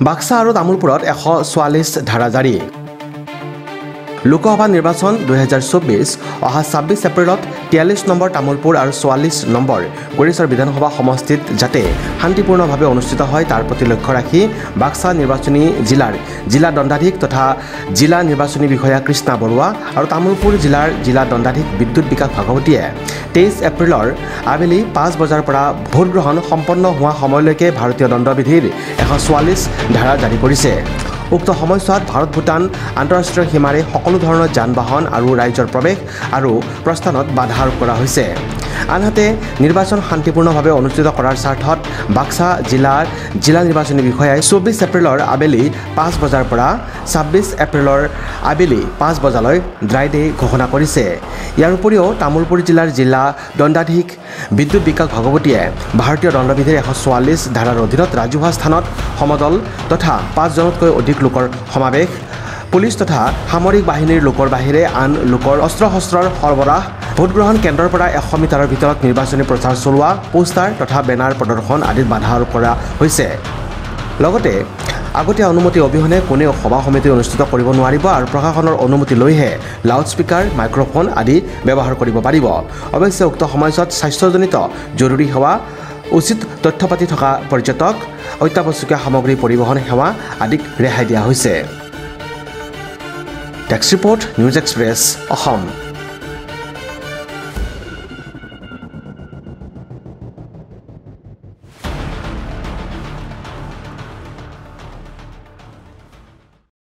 বাক্সা আৰু তামোলপুৰত 144 ধাৰা জাৰি লোকসভা নিৰ্বাচন 2024 অহা 26 এপ্ৰিলত 43 নম্বৰ তামোলপুৰ আৰু 44 নম্বৰ গৰিছৰ বিধানসভা সমষ্টিত যাতে শান্তিপূৰ্ণভাৱে অনুষ্ঠিত হয় তাৰ প্ৰতি লক্ষ্য ৰাখি বাক্সা নিৰ্বাচনী জিলা দণ্ডাধীশ তথা জিলা নিৰ্বাচনী বিষয়া কৃষ্ণা বৰুৱা আৰু তামোলপুৰ জিলা দণ্ডাধীশ বিদ্যুৎ বিকাশ ভাগৱতীয়ে 23 এপ্ৰিলৰ আবেলি 5 বজাৰ পৰা ভোটগ্ৰহণ সম্পন্ন হোৱা সময়লৈকে ভাৰতীয় দণ্ডবিধিৰ 144 ধাৰা জাৰি কৰিছে। উক্ত সময়ছোৱাত ভাৰত ভূটান আন্তঃৰাষ্ট্ৰীয় সীমাৰে সকলো ধৰণৰ যান বাহন আৰু ৰাইজৰ প্ৰৱেশ আৰু প্ৰস্থানত বাধা আৰোপ কৰা হৈছে। আনহাতে নিৰ্বাচন শান্তিপূৰ্ণভাৱে অনুষ্ঠিত কৰাৰ স্বাৰ্থত বাক্সা জিলা নিৰ্বাচনী বিষয়াই 24 এপ্ৰিলৰ আবেলি 5 বজাৰ পৰা 26 এপ্ৰিলৰ আবেলি 5 বজালৈ ড্ৰাই ডে ঘোষণা কৰিছে। ইয়াৰ উপৰিও তামোলপুৰ জিলা দণ্ডাধীশ বিদ্যুৎ বিকাশ ভাগৱতীয়ে ভাৰতীয় দণ্ডবিধিৰ 144 ধাৰাৰ অধীনত ৰাজহুৱা স্থানত সমদল তথা 5 জনতকৈ অধিক লোকৰ সমাৱেশ, পুলিচ তথা সামৰিক বাহিনীৰ লোকৰ বাহিৰে আন লোকৰ অস্ত্ৰ-শস্ত্ৰৰ সৰবৰাহ, ভোটগ্ৰহণ কেন্দ্ৰৰ পৰা 100 মিটাৰৰ ভিতৰত নিৰ্বাচনী প্ৰচাৰ চলোৱা, পোষ্টাৰ তথা বেনাৰ প্ৰদৰ্শন আদিত বাধা আৰোপ কৰা হৈছে। লগতে আগতীয়া অনুমতি অবিহনে কোনেও সভা সমিতি অনুষ্ঠিত কৰিব নোৱাৰিব আৰু প্ৰশাসনৰ অনুমতি লৈহে লাউডস্পিকাৰ, মাইক্ৰফোন আদি ব্যৱহাৰ কৰিব পাৰিব। অৱশ্যে উক্ত সময়ছোৱাত স্বাস্থ্যজনিত জৰুৰী সেৱা, উচিত তথ্যপাতি থকা পৰ্যটক, অত্যাৱশ্যকীয় সামগ্ৰী পৰিবহণ সেৱা আদিক ৰেহাই দিয়া হৈছে। Text report, news express, Assam.